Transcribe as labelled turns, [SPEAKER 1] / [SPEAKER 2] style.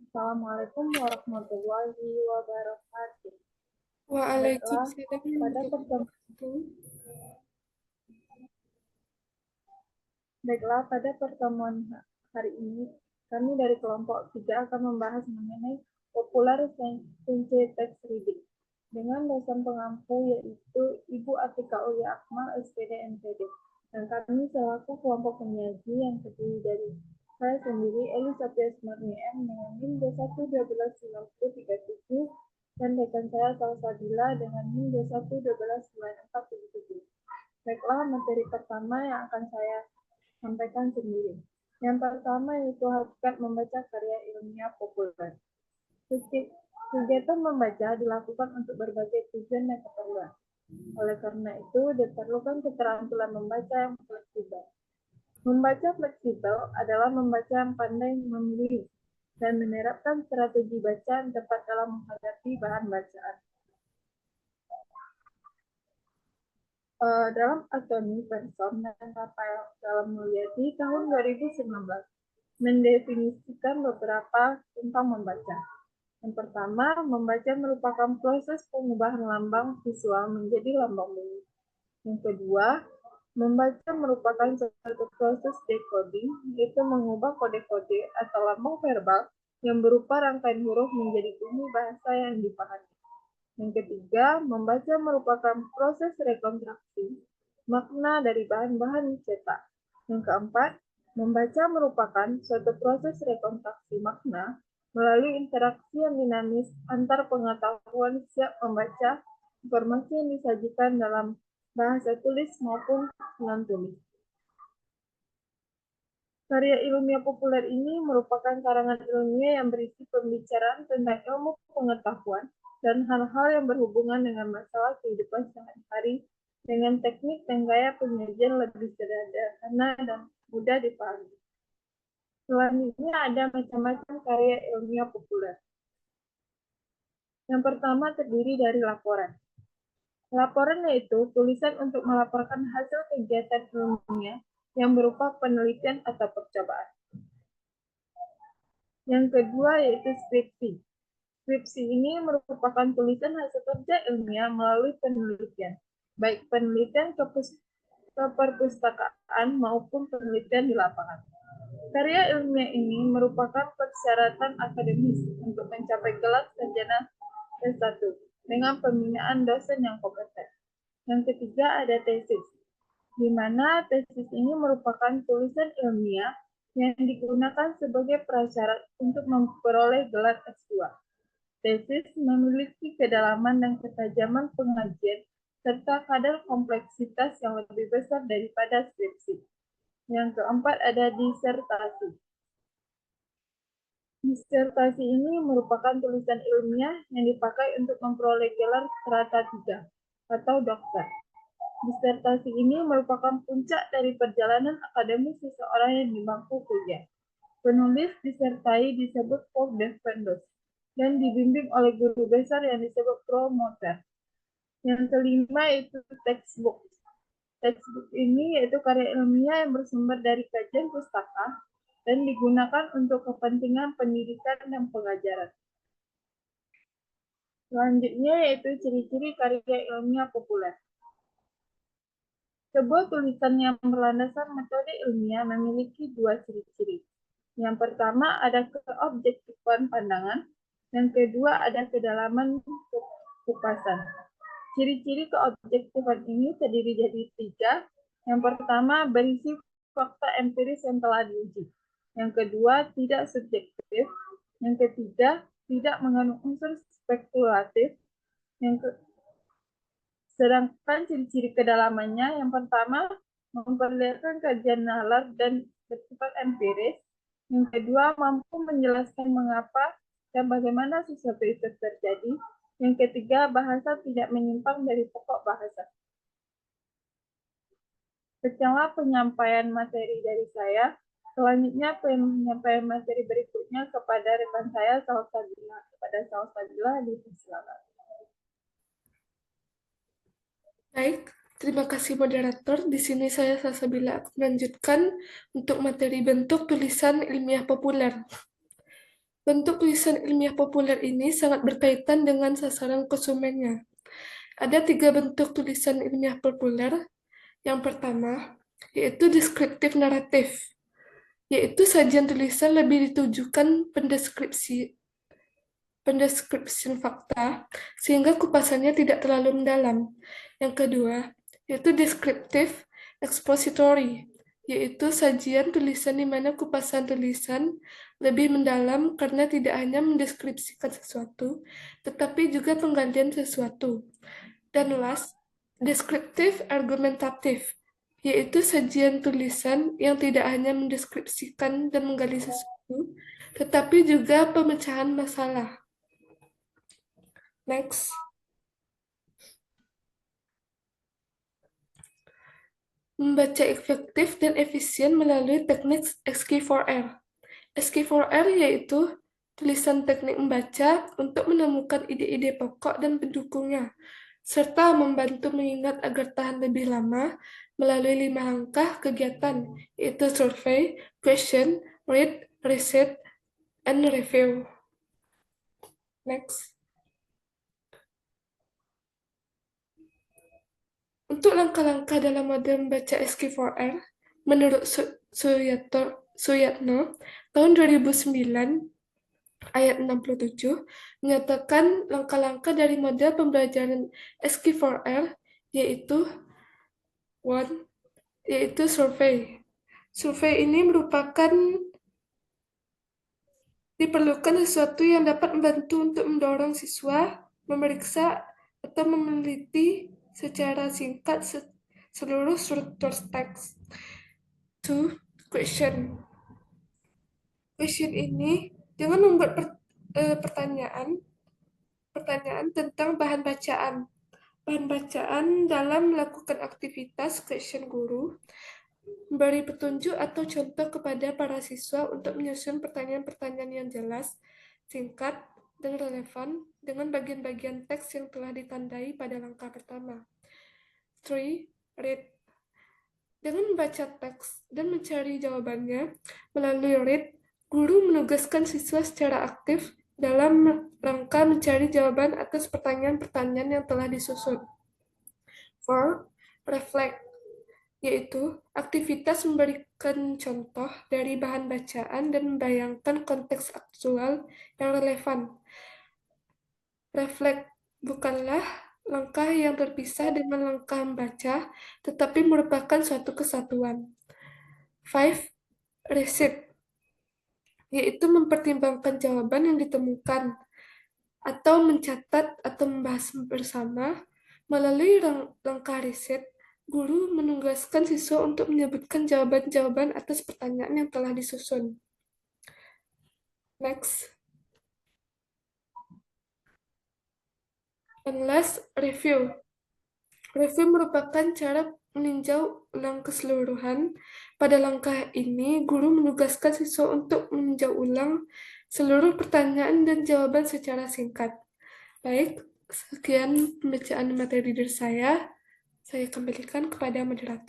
[SPEAKER 1] Assalamualaikum warahmatullahi wabarakatuh. Baiklah,
[SPEAKER 2] Waalaikumsalam
[SPEAKER 1] pada
[SPEAKER 2] warahmatullahi
[SPEAKER 1] pertemuan,
[SPEAKER 2] wabarakatuh.
[SPEAKER 1] pada pertemuan hari ini, kami dari kelompok 3 akan membahas mengenai popular science text reading dengan dosen pengampu yaitu Ibu Atika Ulia Akmal, SPD NPD. Dan kami selaku kelompok penyaji yang terdiri dari saya sendiri, Elisabeth Murniam dengan NIM 21129037 dan rekan saya Salsabila dengan NIM 21129477. Baiklah, materi pertama yang akan saya sampaikan sendiri. Yang pertama yaitu hakikat membaca karya ilmiah populer. Kegiatan membaca dilakukan untuk berbagai tujuan dan keperluan. Oleh karena itu, diperlukan keterampilan membaca yang fleksibel. Membaca fleksibel adalah membaca yang pandai memilih dan menerapkan strategi baca yang tepat dalam menghadapi bahan bacaan. Dalam Anthony Benson dan Rafael dalam Mulyadi tahun 2019 mendefinisikan beberapa tentang membaca. Yang pertama, membaca merupakan proses pengubahan lambang visual menjadi lambang bunyi. Yang kedua, membaca merupakan suatu proses decoding, yaitu mengubah kode-kode atau lambang verbal yang berupa rangkaian huruf menjadi bunyi bahasa yang dipahami. Yang ketiga, membaca merupakan proses rekonstruksi makna dari bahan-bahan cetak. Yang keempat, membaca merupakan suatu proses rekonstruksi makna melalui interaksi yang dinamis antar pengetahuan siap membaca informasi yang disajikan dalam bahasa tulis maupun non-tulis. Karya ilmiah populer ini merupakan karangan ilmiah yang berisi pembicaraan tentang ilmu pengetahuan dan hal-hal yang berhubungan dengan masalah kehidupan sehari-hari dengan teknik dan gaya penyajian lebih sederhana dan mudah dipahami. Selanjutnya ada macam-macam karya ilmiah populer. Yang pertama terdiri dari laporan. Laporan yaitu tulisan untuk melaporkan hasil kegiatan ilmiah yang berupa penelitian atau percobaan. Yang kedua yaitu skripsi. Skripsi ini merupakan tulisan hasil kerja ilmiah melalui penelitian, baik penelitian ke perpustakaan maupun penelitian di lapangan. Karya ilmiah ini merupakan persyaratan akademis untuk mencapai gelar sarjana S1 dengan pembinaan dosen yang kompeten. Yang ketiga ada tesis, di mana tesis ini merupakan tulisan ilmiah yang digunakan sebagai prasyarat untuk memperoleh gelar S2. Tesis memiliki kedalaman dan ketajaman pengajian serta kadar kompleksitas yang lebih besar daripada skripsi. Yang keempat ada disertasi. Disertasi ini merupakan tulisan ilmiah yang dipakai untuk memperoleh gelar strata 3 atau dokter. Disertasi ini merupakan puncak dari perjalanan akademis seseorang yang di bangku kuliah. Penulis disertai disebut co-defendant dan dibimbing oleh guru besar yang disebut promoter. Yang kelima itu textbook. Textbook ini yaitu karya ilmiah yang bersumber dari kajian pustaka dan digunakan untuk kepentingan pendidikan dan pengajaran. Selanjutnya yaitu ciri-ciri karya ilmiah populer. Sebuah tulisan yang berlandaskan metode ilmiah memiliki dua ciri-ciri. Yang pertama ada keobjektifan pandangan, yang kedua ada kedalaman kupasan. Ciri-ciri keobjektifan ini terdiri dari tiga. Yang pertama berisi fakta empiris yang telah diuji. Yang kedua tidak subjektif. Yang ketiga tidak mengandung unsur spekulatif. Sedangkan ciri-ciri kedalamannya, yang pertama memperlihatkan kajian nalar dan bersifat empiris. Yang kedua mampu menjelaskan mengapa dan bagaimana sesuatu itu terjadi. Yang ketiga bahasa tidak menyimpang dari pokok bahasa. Setelah penyampaian materi dari saya, selanjutnya penyampaian materi berikutnya kepada rekan saya Salsabila. Kepada Salsabila dipersilakan.
[SPEAKER 2] Baik, terima kasih moderator. Di sini saya Salsabila akan melanjutkan untuk materi bentuk tulisan ilmiah populer. Bentuk tulisan ilmiah populer ini sangat berkaitan dengan sasaran konsumennya. Ada 3 bentuk tulisan ilmiah populer. Yang pertama, yaitu deskriptif naratif, yaitu sajian tulisan lebih ditujukan pendeskripsi fakta, sehingga kupasannya tidak terlalu mendalam. Yang kedua, yaitu deskriptif expository, yaitu sajian tulisan di mana kupasan tulisan lebih mendalam karena tidak hanya mendeskripsikan sesuatu, tetapi juga penggantian sesuatu. Dan last, deskriptif argumentatif, yaitu sajian tulisan yang tidak hanya mendeskripsikan dan menggali sesuatu, tetapi juga pemecahan masalah. Next. Membaca efektif dan efisien melalui teknik SQ4R. SQ4R yaitu tulisan teknik membaca untuk menemukan ide-ide pokok dan pendukungnya, serta membantu mengingat agar tahan lebih lama melalui 5 langkah kegiatan, yaitu survey, question, read, reset, and review. Next. Untuk langkah-langkah dalam model membaca SQ4R, menurut Suyatno, tahun 2009, ayat 67, menyatakan langkah-langkah dari model pembelajaran SQ4R, yaitu 1, yaitu survei. Survei ini merupakan diperlukan sesuatu yang dapat membantu untuk mendorong siswa memeriksa atau meneliti secara singkat seluruh struktur teks. 2. Question. Question ini dengan membuat pertanyaan tentang bahan bacaan. Bahan bacaan dalam melakukan aktivitas question guru, memberi petunjuk atau contoh kepada para siswa untuk menyusun pertanyaan-pertanyaan yang jelas, singkat, dan relevan dengan bagian-bagian teks yang telah ditandai pada langkah pertama. 3. Read. Dengan membaca teks dan mencari jawabannya melalui read, guru menugaskan siswa secara aktif dalam rangka mencari jawaban atas pertanyaan-pertanyaan yang telah disusun. 4. Reflect, yaitu aktivitas memberikan contoh dari bahan bacaan dan membayangkan konteks aktual yang relevan. Reflect bukanlah langkah yang terpisah dengan langkah membaca, tetapi merupakan suatu kesatuan. 5. Reset, yaitu mempertimbangkan jawaban yang ditemukan, atau mencatat atau membahas bersama. Melalui langkah riset, guru menugaskan siswa untuk menyebutkan jawaban-jawaban atas pertanyaan yang telah disusun. Next. And last, review. Review merupakan cara meninjau ulang keseluruhan. Pada langkah ini, guru menugaskan siswa untuk meninjau ulang seluruh pertanyaan dan jawaban secara singkat. Baik, sekian pembacaan materi dari saya. Saya kembalikan kepada moderator.